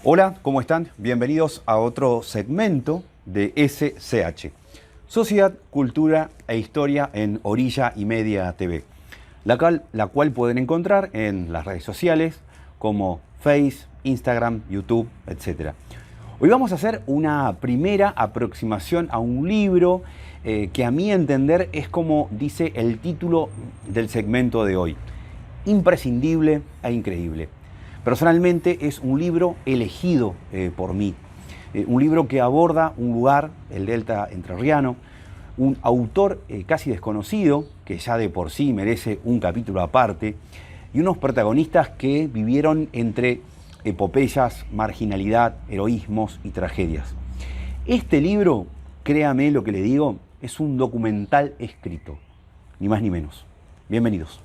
Hola, ¿cómo están? Bienvenidos a otro segmento de SCH, Sociedad, Cultura e Historia en Orilla y Media TV, la cual pueden encontrar en las redes sociales como Face, Instagram, YouTube, etc. Hoy vamos a hacer una primera aproximación a un libro que a mi entender es como dice el título del segmento de hoy: imprescindible e increíble. Personalmente es un libro elegido por mí, un libro que aborda un lugar, el Delta Entrerriano, un autor casi desconocido, que ya de por sí merece un capítulo aparte, y unos protagonistas que vivieron entre epopeyas, marginalidad, heroísmos y tragedias. Este libro, créame lo que le digo, es un documental escrito, ni más ni menos. Bienvenidos.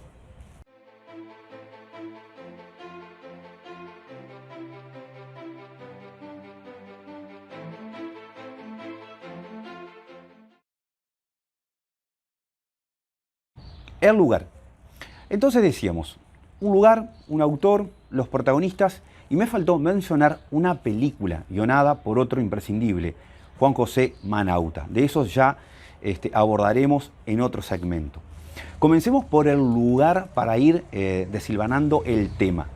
El lugar. Entonces decíamos, un lugar, un autor, los protagonistas, y me faltó mencionar una película guionada por otro imprescindible, Juan José Manauta. De eso ya abordaremos en otro segmento. Comencemos por el lugar para ir desilvanando el tema.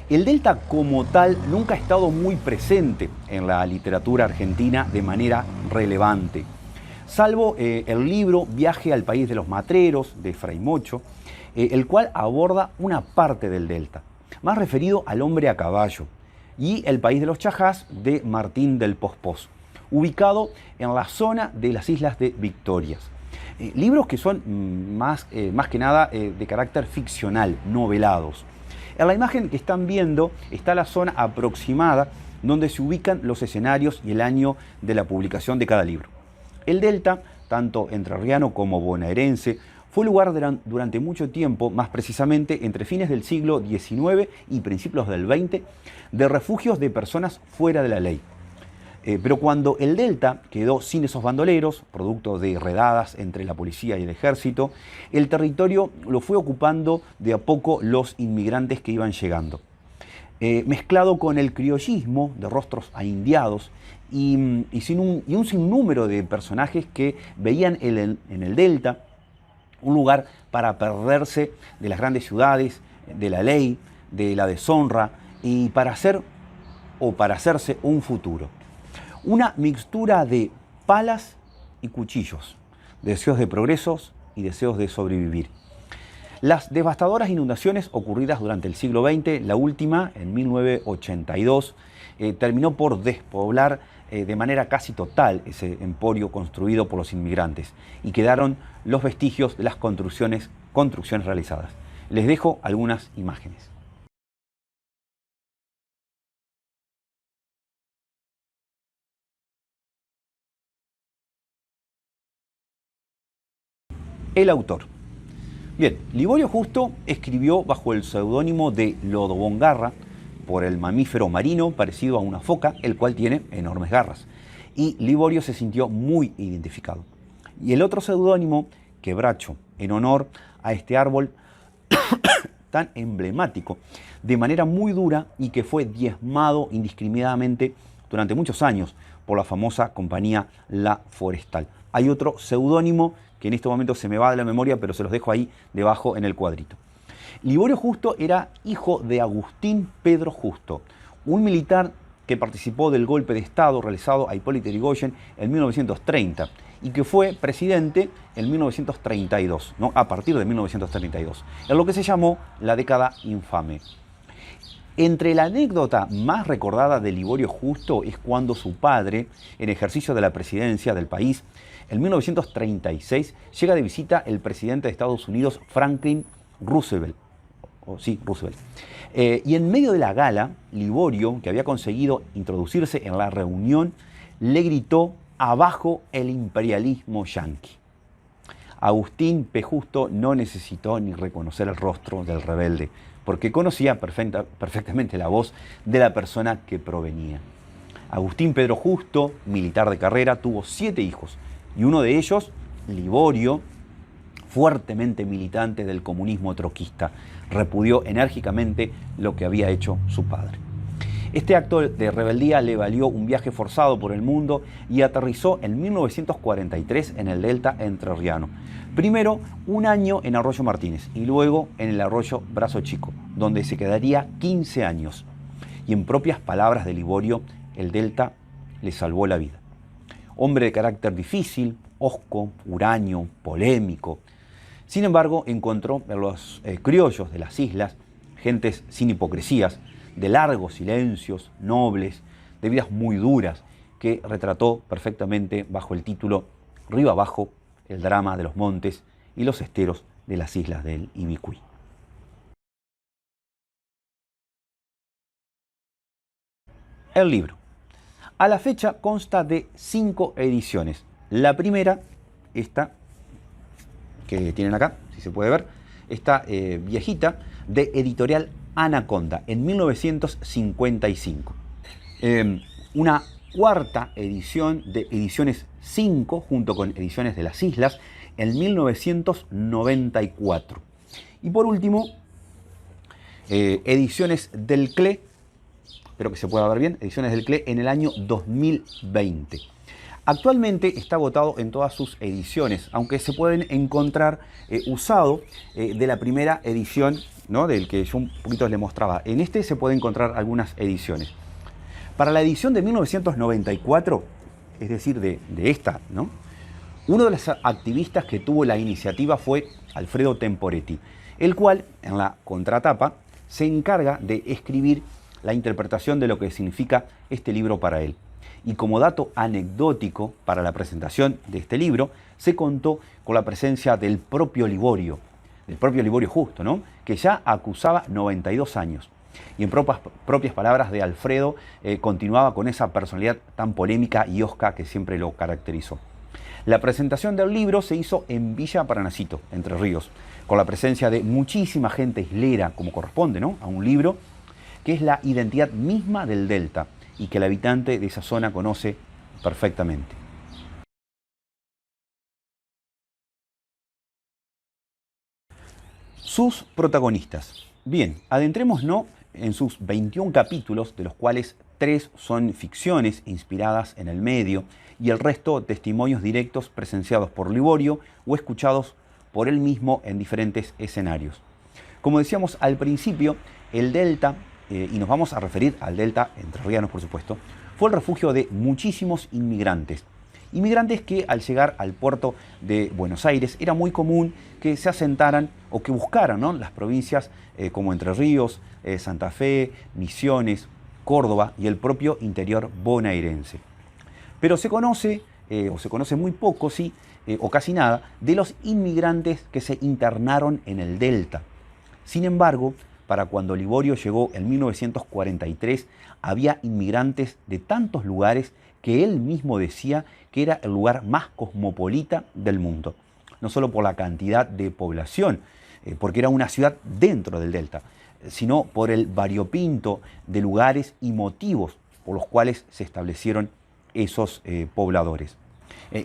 El Delta como tal nunca ha estado muy presente en la literatura argentina de manera relevante, salvo el libro Viaje al País de los Matreros, de Fray Mocho, el cual aborda una parte del Delta, más referido al hombre a caballo, y El País de los Chajás, de Martín del Pospós, ubicado en la zona de las Islas de Victorias. Libros que son más que nada de carácter ficcional, novelados. En la imagen que están viendo está la zona aproximada donde se ubican los escenarios y el año de la publicación de cada libro. El Delta, tanto entrerriano como bonaerense, fue lugar durante mucho tiempo, más precisamente entre fines del siglo XIX y principios del XX, de refugios de personas fuera de la ley. Pero cuando el Delta quedó sin esos bandoleros, producto de redadas entre la policía y el ejército, el territorio lo fue ocupando de a poco los inmigrantes que iban llegando. Mezclado con el criollismo de rostros aindiados y un sinnúmero de personajes que veían en el Delta un lugar para perderse de las grandes ciudades, de la ley, de la deshonra y para hacerse un futuro. Una mixtura de palas y cuchillos, deseos de progresos y deseos de sobrevivir. Las devastadoras inundaciones ocurridas durante el siglo XX, la última en 1982, terminó por despoblar de manera casi total ese emporio construido por los inmigrantes y quedaron los vestigios de las construcciones realizadas. Les dejo algunas imágenes. El autor. Bien, Liborio Justo escribió bajo el seudónimo de Lodobón Garra, por el mamífero marino parecido a una foca, el cual tiene enormes garras. Y Liborio se sintió muy identificado. Y el otro seudónimo, Quebracho, en honor a este árbol tan emblemático, de manera muy dura y que fue diezmado indiscriminadamente durante muchos años por la famosa compañía La Forestal. Hay otro seudónimo que en este momento se me va de la memoria, pero se los dejo ahí debajo en el cuadrito. Liborio Justo era hijo de Agustín Pedro Justo, un militar que participó del golpe de Estado realizado a Hipólito Yrigoyen en 1930 y que fue presidente en 1932, ¿no? A partir de 1932, en lo que se llamó la década infame. Entre la anécdota más recordada de Liborio Justo es cuando su padre, en ejercicio de la presidencia del país, en 1936 llega de visita el presidente de Estados Unidos, Franklin Roosevelt. Y en medio de la gala, Liborio, que había conseguido introducirse en la reunión, le gritó: "Abajo el imperialismo yanqui". Agustín P. Justo no necesitó ni reconocer el rostro del rebelde, porque conocía perfectamente la voz de la persona que provenía. Agustín Pedro Justo, militar de carrera, tuvo 7 hijos, y uno de ellos, Liborio, fuertemente militante del comunismo troquista, repudió enérgicamente lo que había hecho su padre. Este acto de rebeldía le valió un viaje forzado por el mundo y aterrizó en 1943 en el delta entrerriano. Primero un año en Arroyo Martínez y luego en el arroyo Brazo Chico, donde se quedaría 15 años. Y en propias palabras de Liborio, el delta le salvó la vida. Hombre de carácter difícil, hosco, huraño, polémico. Sin embargo, encontró en los criollos de las islas gentes sin hipocresías, de largos silencios, nobles, de vidas muy duras, que retrató perfectamente bajo el título Río Abajo, el drama de los montes y los esteros de las islas del Ibicuí. El libro. A la fecha consta de 5 ediciones. La primera, esta que tienen acá, si se puede ver, esta viejita, de editorial Anaconda, en 1955. Una cuarta edición de Ediciones 5, junto con Ediciones de las Islas, en 1994. Y por último, Ediciones del CLE, espero que se pueda ver bien, Ediciones del CLE en el año 2020. Actualmente está agotado en todas sus ediciones, aunque se pueden encontrar usado de la primera edición, ¿no?, del que yo un poquito les mostraba. En este se pueden encontrar algunas ediciones. Para la edición de 1994, es decir, de esta, ¿no?, uno de los activistas que tuvo la iniciativa fue Alfredo Temporetti, el cual en la contratapa se encarga de escribir la interpretación de lo que significa este libro para él. Y como dato anecdótico para la presentación de este libro, se contó con la presencia del propio Liborio Justo, ¿no?, que ya acusaba 92 años. Y en propias palabras de Alfredo, continuaba con esa personalidad tan polémica y hosca que siempre lo caracterizó. La presentación del libro se hizo en Villa Paranacito, Entre Ríos, con la presencia de muchísima gente islera, como corresponde, ¿no?, a un libro que es la identidad misma del delta y que el habitante de esa zona conoce perfectamente. Sus protagonistas. Bien, adentrémonos en sus 21 capítulos, de los cuales 3 son ficciones inspiradas en el medio y el resto testimonios directos presenciados por Liborio o escuchados por él mismo en diferentes escenarios. Como decíamos al principio, el delta, y nos vamos a referir al delta entrerriano, por supuesto, fue el refugio de muchísimos inmigrantes. Inmigrantes que al llegar al puerto de Buenos Aires era muy común que se asentaran o que buscaran, ¿no?, las provincias como Entre Ríos, Santa Fe, Misiones, Córdoba y el propio interior bonaerense. Pero se conoce muy poco, sí, o casi nada, de los inmigrantes que se internaron en el delta. Sin embargo, para cuando Liborio llegó en 1943, había inmigrantes de tantos lugares que él mismo decía que era el lugar más cosmopolita del mundo. No solo por la cantidad de población, porque era una ciudad dentro del delta, sino por el variopinto de lugares y motivos por los cuales se establecieron esos pobladores.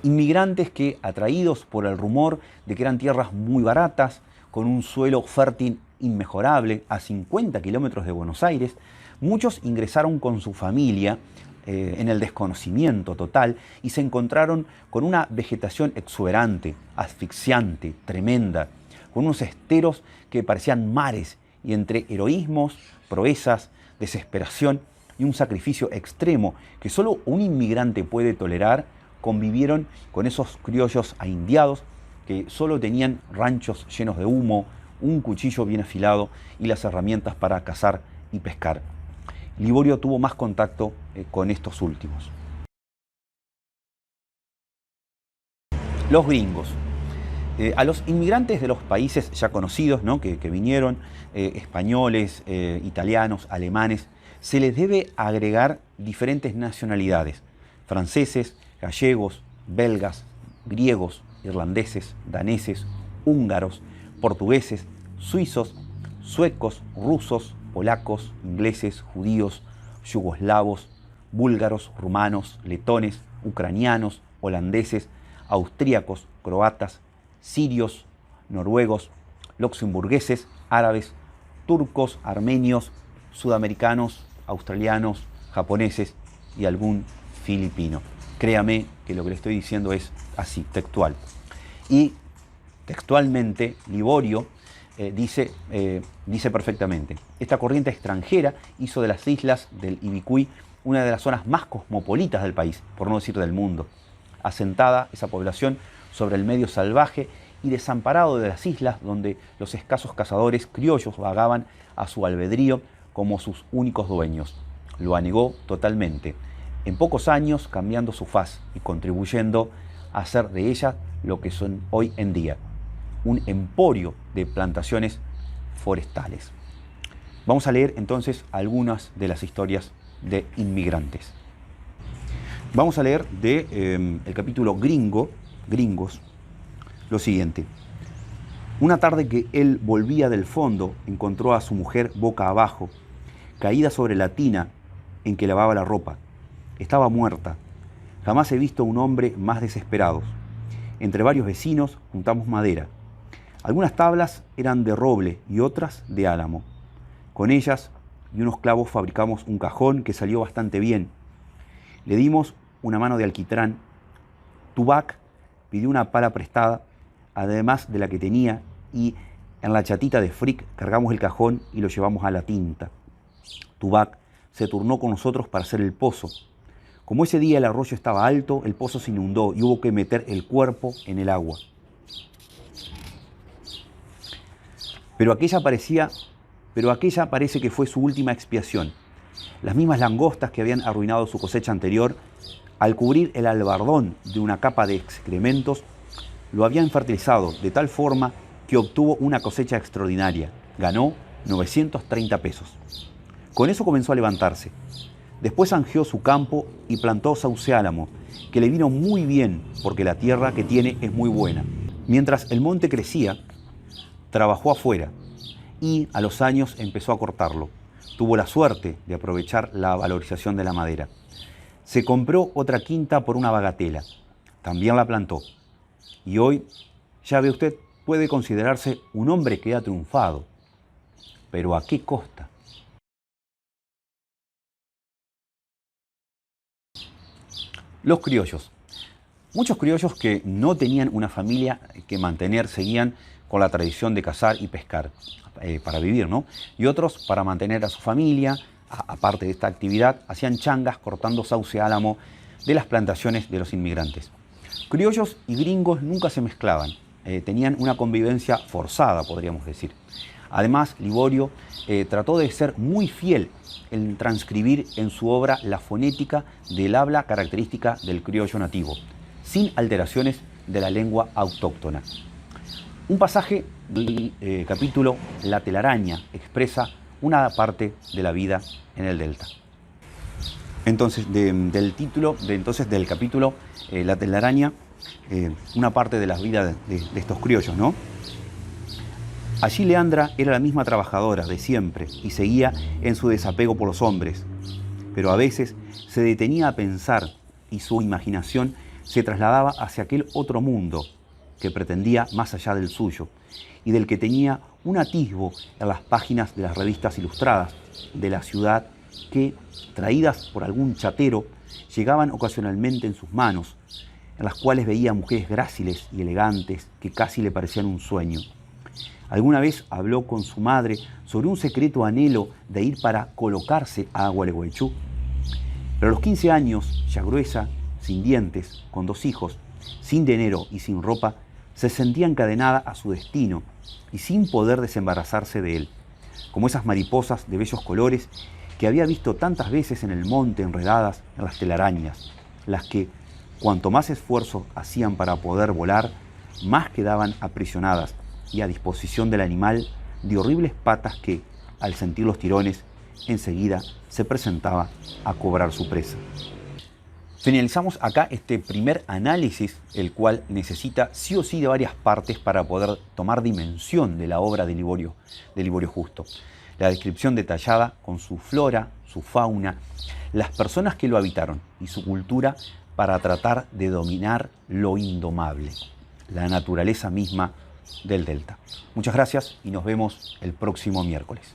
Inmigrantes que, atraídos por el rumor de que eran tierras muy baratas, con un suelo fértil inmejorable, a 50 kilómetros de Buenos Aires, muchos ingresaron con su familia en el desconocimiento total y se encontraron con una vegetación exuberante, asfixiante, tremenda, con unos esteros que parecían mares y entre heroísmos, proezas, desesperación y un sacrificio extremo que solo un inmigrante puede tolerar, convivieron con esos criollos aindiados que solo tenían ranchos llenos de humo, un cuchillo bien afilado y las herramientas para cazar y pescar. Liborio tuvo más contacto con estos últimos. Los gringos. A los inmigrantes de los países ya conocidos, ¿no?, que vinieron, españoles, italianos, alemanes, se les debe agregar diferentes nacionalidades: franceses, gallegos, belgas, griegos, irlandeses, daneses, húngaros, portugueses, suizos, suecos, rusos, polacos, ingleses, judíos, yugoslavos, búlgaros, rumanos, letones, ucranianos, holandeses, austríacos, croatas, sirios, noruegos, luxemburgueses, árabes, turcos, armenios, sudamericanos, australianos, japoneses y algún filipino. Créame que lo que le estoy diciendo es así, textual. Y textualmente, Liborio dice perfectamente: esta corriente extranjera hizo de las islas del Ibicuy una de las zonas más cosmopolitas del país, por no decir del mundo. Asentada esa población sobre el medio salvaje y desamparado de las islas donde los escasos cazadores criollos vagaban a su albedrío como sus únicos dueños. Lo anegó totalmente, en pocos años cambiando su faz y contribuyendo a hacer de ella lo que son hoy en día, un emporio de plantaciones forestales. Vamos a leer entonces algunas de las historias de inmigrantes. Vamos a leer de el capítulo Gringos, lo siguiente. Una tarde que él volvía del fondo, encontró a su mujer boca abajo, caída sobre la tina en que lavaba la ropa. Estaba muerta. Jamás he visto un hombre más desesperado. Entre varios vecinos juntamos madera. Algunas tablas eran de roble y otras de álamo. Con ellas y unos clavos fabricamos un cajón que salió bastante bien. Le dimos una mano de alquitrán. Tubac pidió una pala prestada, además de la que tenía, y en la chatita de Frick cargamos el cajón y lo llevamos a la tinta. Tubac se turnó con nosotros para hacer el pozo. Como ese día el arroyo estaba alto, el pozo se inundó y hubo que meter el cuerpo en el agua. Pero aquella parece que fue su última expiación. Las mismas langostas que habían arruinado su cosecha anterior, al cubrir el albardón de una capa de excrementos, lo habían fertilizado de tal forma que obtuvo una cosecha extraordinaria. Ganó 930 pesos. Con eso comenzó a levantarse. Después zanjeó su campo y plantó sauce álamo, que le vino muy bien porque la tierra que tiene es muy buena. Mientras el monte crecía, trabajó afuera y a los años empezó a cortarlo. Tuvo la suerte de aprovechar la valorización de la madera. Se compró otra quinta por una bagatela. También la plantó. Y hoy, ya ve usted, puede considerarse un hombre que ha triunfado. Pero ¿a qué costa? Los criollos. Muchos criollos que no tenían una familia que mantener seguían con la tradición de cazar y pescar para vivir, ¿no? Y otros, para mantener a su familia, aparte de esta actividad, hacían changas cortando sauce álamo de las plantaciones de los inmigrantes. Criollos y gringos nunca se mezclaban, tenían una convivencia forzada, podríamos decir. Además, Liborio trató de ser muy fiel en transcribir en su obra la fonética del habla característica del criollo nativo, sin alteraciones de la lengua autóctona. Un pasaje del capítulo La telaraña expresa una parte de la vida en el delta. Entonces, del capítulo La telaraña, una parte de la vida de estos criollos, ¿no? Allí Leandra era la misma trabajadora de siempre y seguía en su desapego por los hombres, pero a veces se detenía a pensar y su imaginación se trasladaba hacia aquel otro mundo que pretendía más allá del suyo y del que tenía un atisbo en las páginas de las revistas ilustradas de la ciudad que, traídas por algún chatero, llegaban ocasionalmente en sus manos, en las cuales veía mujeres gráciles y elegantes que casi le parecían un sueño. Alguna vez habló con su madre sobre un secreto anhelo de ir para colocarse a Gualeguaychú. Pero a los 15 años, ya gruesa, sin dientes, con 2 hijos, sin dinero y sin ropa, se sentía encadenada a su destino y sin poder desembarazarse de él, como esas mariposas de bellos colores que había visto tantas veces en el monte enredadas en las telarañas, las que, cuanto más esfuerzo hacían para poder volar, más quedaban aprisionadas y a disposición del animal de horribles patas que, al sentir los tirones, enseguida se presentaba a cobrar su presa. Finalizamos acá este primer análisis, el cual necesita sí o sí de varias partes para poder tomar dimensión de la obra de Liborio Justo. La descripción detallada con su flora, su fauna, las personas que lo habitaron y su cultura para tratar de dominar lo indomable, la naturaleza misma del delta. Muchas gracias y nos vemos el próximo miércoles.